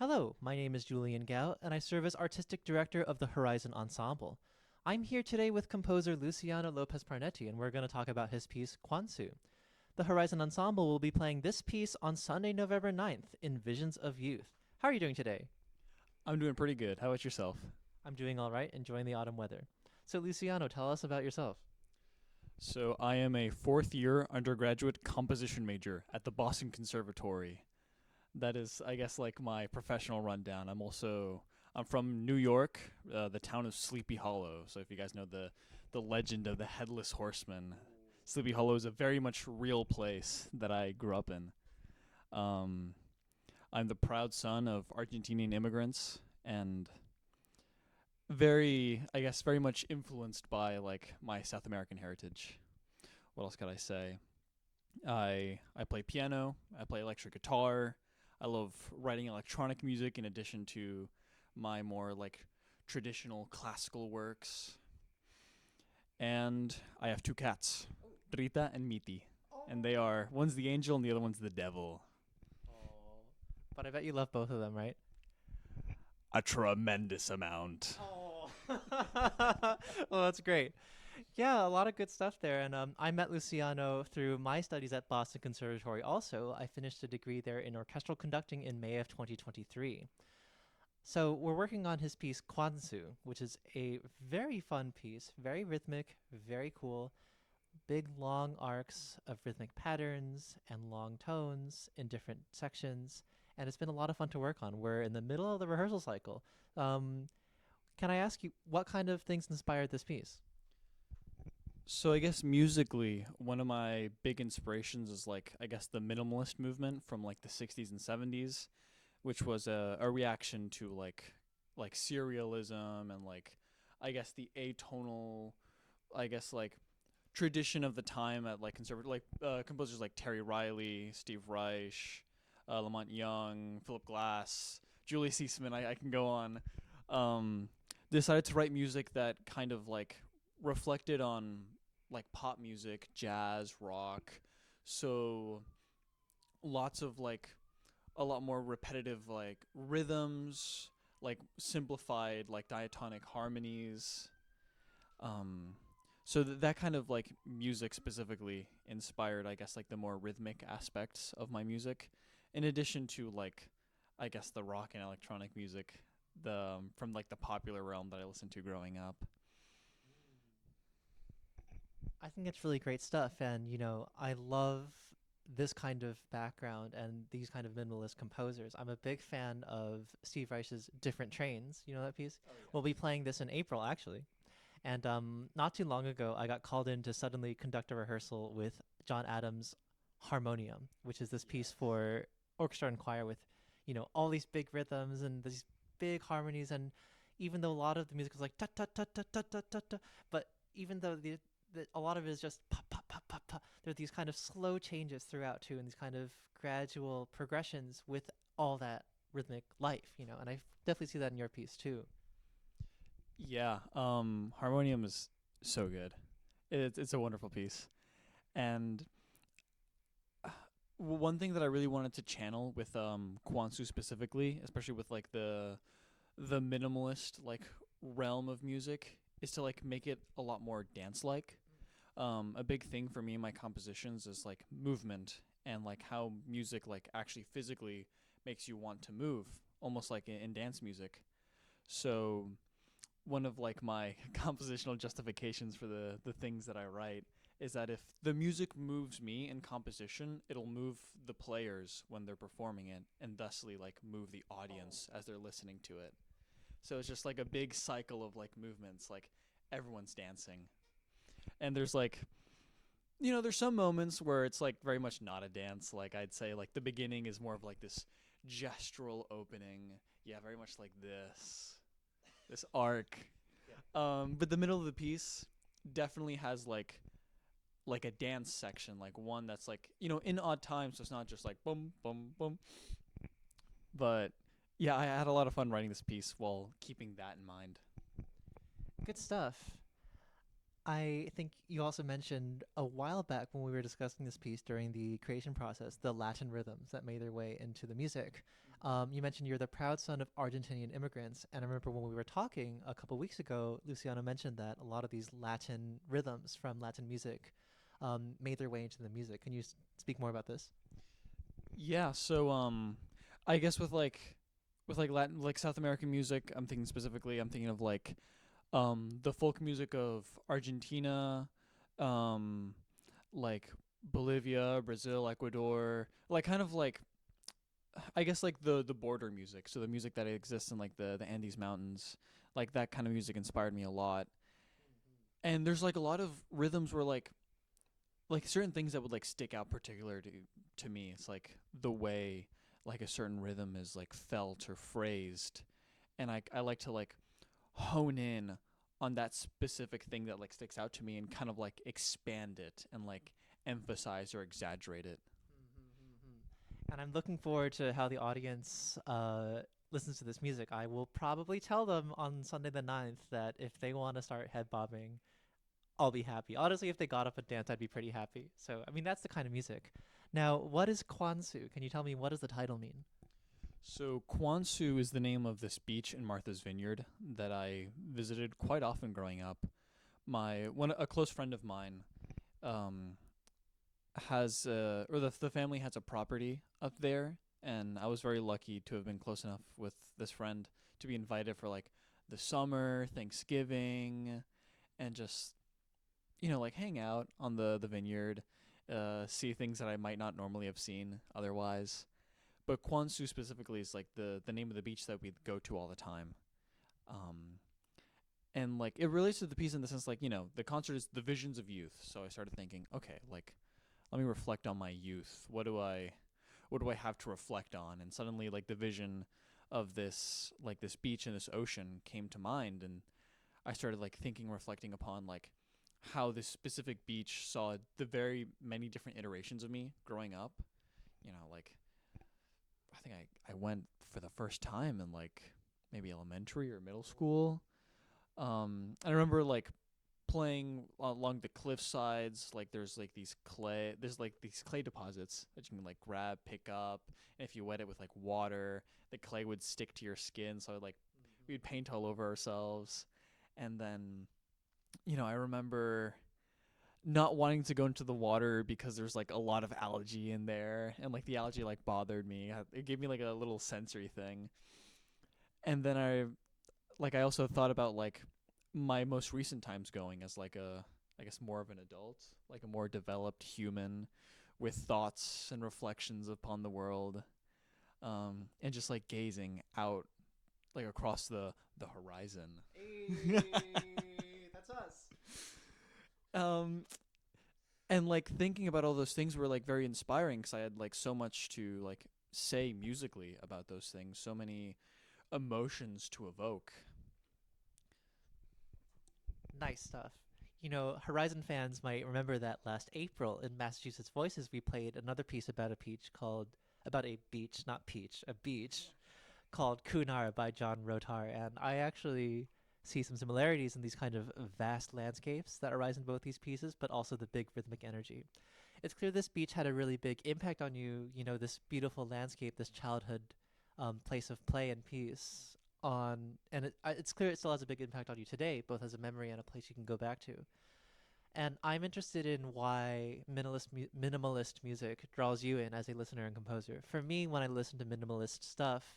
Hello, my name is Julian Gau, and I serve as Artistic Director of the Horizon Ensemble. I'm here today with composer Luciano Lopez-Parnetti, and we're going to talk about his piece, Quansoo. The Horizon Ensemble will be playing this piece on Sunday, November 9th in Visions of Youth. How are you doing today? I'm doing pretty good. How about yourself? I'm doing all right, enjoying the autumn weather. So, Luciano, tell us about yourself. So, I am a fourth year undergraduate composition major at the Boston Conservatory. That is, I guess, like my professional rundown. I'm from New York, the town of Sleepy Hollow. So, if you guys know the legend of the Headless Horseman, Sleepy Hollow is a very much real place that I grew up in. Um, I'm the proud son of Argentinian immigrants and very much influenced by like my South American heritage. What else could I say? I play piano. I play electric guitar. I love writing electronic music in addition to my more like traditional classical works. And I have two cats, Rita and Miti. And they are one's the angel and the other one's the devil. Oh, but I bet you love both of them, right? A tremendous amount. Oh, well, that's great. Yeah, a lot of good stuff there. And I met Luciano through my studies at Boston Conservatory. Also, I finished a degree there in orchestral conducting in May of 2023. So we're working on his piece Quansoo, which is a very fun piece, very rhythmic, very cool, big long arcs of rhythmic patterns and long tones in different sections. And it's been a lot of fun to work on. We're in the middle of the rehearsal cycle. Um, can I ask you what kind of things inspired this piece? So I guess musically, one of my big inspirations is like I guess the minimalist movement from like the 60s and 70s, which was a reaction to like serialism and like I guess the atonal I guess like tradition of the time at like conservative like composers like Terry Riley, Steve Reich, Lamont Young, Philip Glass, Julius Eastman. I can go on. Um, Decided to write music that kind of like reflected on like pop music, jazz, rock. So lots of like a lot more repetitive like rhythms, like simplified like diatonic harmonies. Um, that kind of like music specifically inspired, I guess, like the more rhythmic aspects of my music, in addition to like, I guess the rock and electronic music, the from like the popular realm that I listened to growing up. I think it's really great stuff. And, I love this kind of background and these kind of minimalist composers. I'm a big fan of Steve Reich's Different Trains. You know that piece? We'll be playing this in April, actually. And not too long ago, I got called in to suddenly conduct a rehearsal with John Adams' Harmonium, which is this piece for orchestra and choir with, all these big rhythms and these big harmonies. And even though a lot of the music was like ta ta ta ta ta ta ta ta, but even though a lot of it is just pop pop pop pop pop, there are these kind of slow changes throughout too, and these kind of gradual progressions with all that rhythmic life, and I definitely see that in your piece too. Yeah, Harmonium is so good. It's a wonderful piece, and one thing that I really wanted to channel with Quansoo specifically, especially with like the minimalist like realm of music, is to like make it a lot more dance like. A big thing for me in my compositions is like movement and like how music like actually physically makes you want to move, almost like in dance music. So one of like my compositional justifications for the things that I write is that if the music moves me in composition, it'll move the players when they're performing it and thusly like move the audience as they're listening to it. So it's just like a big cycle of like movements, like everyone's dancing. And there's like there's some moments where it's like very much not a dance. Like I'd say like the beginning is more of like this gestural opening. Yeah, very much like this arc. But the middle of the piece definitely has like a dance section, like one that's like in odd times, so it's not just like boom boom boom. But yeah, I had a lot of fun writing this piece while keeping that in mind. Good stuff. I think you also mentioned a while back when we were discussing this piece during the creation process, the Latin rhythms that made their way into the music. You mentioned you're the proud son of Argentinian immigrants, and I remember when we were talking a couple weeks ago, Luciano mentioned that a lot of these Latin rhythms from Latin music made their way into the music. Can you speak more about this? Yeah, so I guess with like Latin like South American music, I'm thinking of like the folk music of Argentina, um like Bolivia, Brazil, Ecuador, like kind of like I guess like the border music. So the music that exists in like the Andes Mountains, like that kind of music inspired me a lot. And there's like a lot of rhythms where like certain things that would like stick out particular to me. It's like the way like a certain rhythm is like felt or phrased, and I like to like hone in on that specific thing that like sticks out to me and kind of like expand it and like emphasize or exaggerate it. And I'm looking forward to how the audience listens to this music. I will probably tell them on Sunday the 9th that if they want to start head bobbing, I'll be happy. Honestly, if they got up and danced, I'd be pretty happy. So, I mean, that's the kind of music. Now, what is Quansoo? Can you tell me what does the title mean? So Quansoo is the name of this beach in Martha's Vineyard that I visited quite often growing up. My one a close friend of mine um, has or the family has a property up there, and I was very lucky to have been close enough with this friend to be invited for like the summer, Thanksgiving, and just like hang out on the vineyard, see things that I might not normally have seen otherwise. But Quansoo specifically is like the name of the beach that we go to all the time. Um, and like it relates to the piece in the sense like the concert is the visions of youth. So I started thinking, okay, like let me reflect on my youth. What do I have to reflect on? And suddenly like the vision of this beach and this ocean came to mind, and I started like thinking, reflecting upon like how this specific beach saw the very many different iterations of me growing up. Like I think I went for the first time in like maybe elementary or middle school. I remember like playing along the cliff sides. Like there's like these clay deposits that you can like grab, pick up, and if you wet it with like water, the clay would stick to your skin. So like we'd paint all over ourselves, and then I remember not wanting to go into the water because there's like a lot of algae in there, and like the algae like bothered me. It gave me like a little sensory thing. And then I also thought about like my most recent times going as like a I guess more of an adult, like a more developed human with thoughts and reflections upon the world, and just like gazing out like across the horizon. Hey, that's us. um and like thinking about all those things were like very inspiring because I had like so much to like say musically about those things, so many emotions to evoke. Nice stuff. You know, Horizon fans might remember that last April in Massachusetts Voices, we played another piece about a beach, not peach, a beach called Kunara by John Rotar. And I actually see some similarities in these kind of vast landscapes that arise in both these pieces, but also the big rhythmic energy. It's clear this beach had a really big impact on you, this beautiful landscape, this childhood place of play and peace and it's clear it still has a big impact on you today, both as a memory and a place you can go back to. And I'm interested in why minimalist music draws you in as a listener and composer. For me, when I listen to minimalist stuff,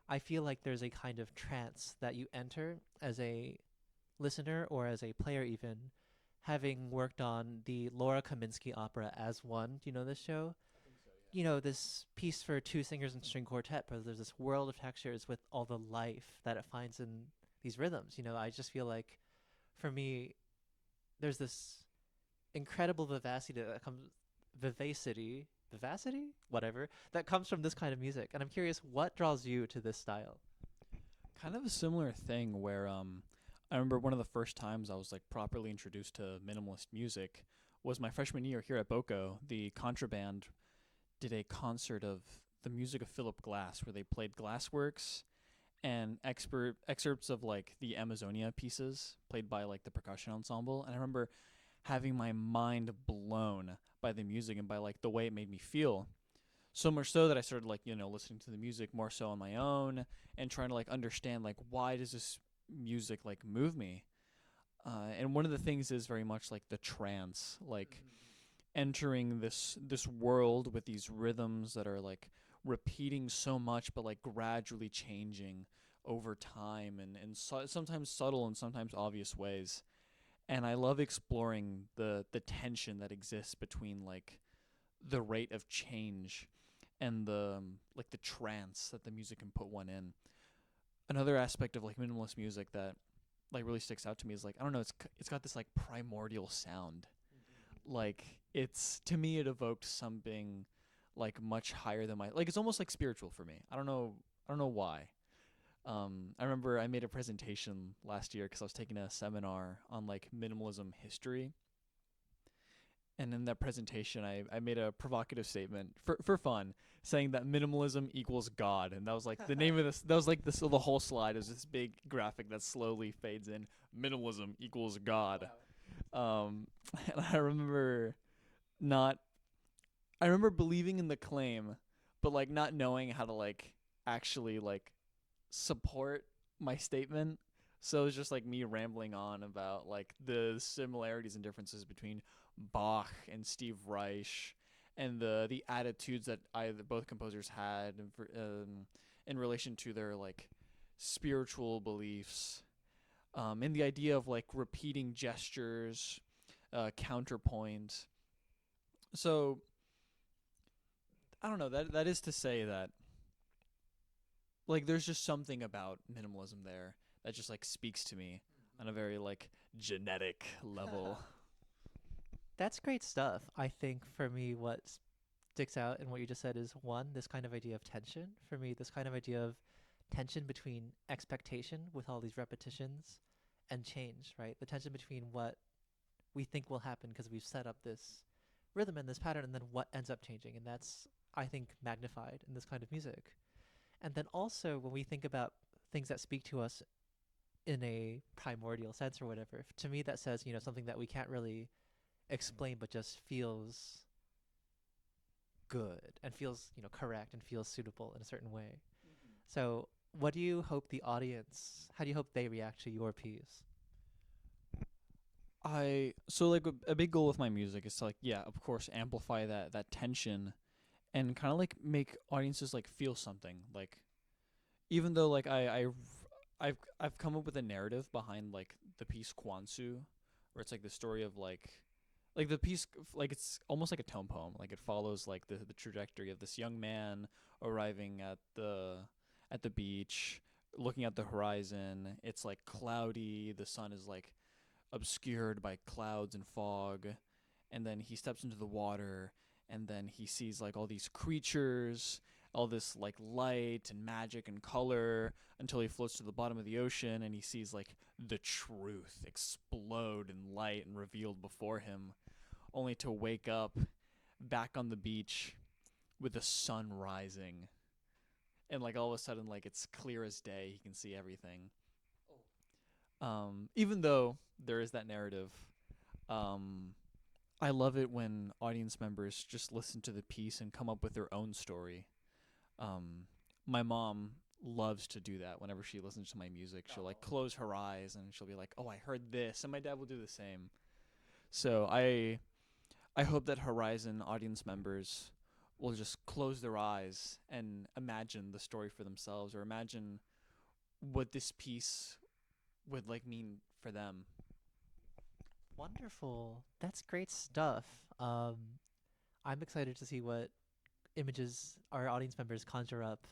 I feel like there's a kind of trance that you enter as a listener or as a player, even having worked on the Laura Kaminsky opera As One. Do you know this show? This piece for two singers and string quartet, but there's this world of textures with all the life that it finds in these rhythms. I just feel like for me, there's this incredible vivacity, whatever, that comes from this kind of music. And I'm curious, what draws you to this style? Kind of a similar thing where I remember one of the first times I was like properly introduced to minimalist music was my freshman year here at Boko. The contraband did a concert of the music of Philip Glass where they played Glassworks, and excerpts of like the Amazonia pieces played by like the percussion ensemble. And I remember having my mind blown by the music and by like the way it made me feel. So much so that I started like, listening to the music more so on my own and trying to like understand like why does this music like move me. And one of the things is very much like the trance, like entering this world with these rhythms that are like repeating so much but like gradually changing over time and sometimes subtle and sometimes obvious ways. And I love exploring the tension that exists between like the rate of change and the like the trance that the music can put one in. Another aspect of like minimalist music that like really sticks out to me is like, I don't know, it's got this like primordial sound. Like it's, to me, it evoked something like much higher than my, like it's almost like spiritual for me. I don't know why. I remember I made a presentation last year because I was taking a seminar on like minimalism history. And in that presentation, I made a provocative statement for fun, saying that minimalism equals God, and that was like the name of this. That was like this. The whole slide is this big graphic that slowly fades in. Minimalism equals God. And I remember not. I remember believing in the claim, but like not knowing how to like actually like support my statement. So it was just like me rambling on about like the similarities and differences between Bach and Steve Reich and the attitudes that both composers had in relation to their like spiritual beliefs, and the idea of like repeating gestures, counterpoint. So I don't know, that is to say that like there's just something about minimalism there that just like speaks to me on a very like genetic level. That's great stuff. I think for me, what sticks out in what you just said is one, this kind of idea of tension. For me, this kind of idea of tension between expectation with all these repetitions and change, right? The tension between what we think will happen because we've set up this rhythm and this pattern, and then what ends up changing. And that's, I think, magnified in this kind of music. And then also, when we think about things that speak to us in a primordial sense or whatever, to me, that says, something that we can't really explain but just feels good and feels correct and feels suitable in a certain way. So what do you hope the audience, how do you hope they react to your piece? So like a big goal with my music is to like, yeah, of course, amplify that tension and kind of like make audiences like feel something. Like even though like I've come up with a narrative behind like the piece Quansoo, where it's like the story of like the piece, like it's almost like a tone poem. Like it follows like the trajectory of this young man arriving at the beach, looking at the horizon. It's like cloudy. The sun is like obscured by clouds and fog, and then he steps into the water, and then he sees like all these creatures, all this like light and magic and color, until he floats to the bottom of the ocean and he sees like the truth explode in light and revealed before him, only to wake up back on the beach with the sun rising, and like all of a sudden like it's clear as day, he can see everything. Even though there is that narrative, I love it when audience members just listen to the piece and come up with their own story. My mom loves to do that whenever she listens to my music. She'll like close her eyes and she'll be like, "Oh, I heard this," and my dad will do the same. So I hope that Horizon audience members will just close their eyes and imagine the story for themselves, or imagine what this piece would like mean for them. Wonderful. That's great stuff. I'm excited to see what images our audience members conjure up.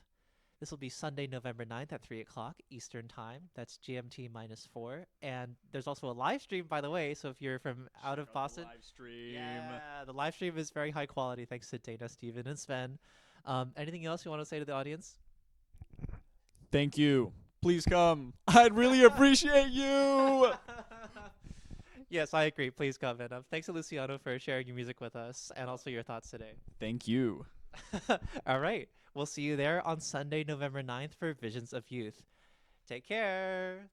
This will be Sunday, November 9th at 3 o'clock Eastern Time. That's GMT -4. And there's also a live stream, by the way. So if you're from out of Boston, Live stream. yeah, the live stream is very high quality. Thanks to Dana, Steven, and Sven. Anything else you want to say to the audience? Thank you. Please come. I'd really appreciate you. Yes, I agree. Please come. And thanks to Luciano for sharing your music with us and also your thoughts today. Thank you. All right. We'll see you there on Sunday, November 9th for Visions of Youth. Take care.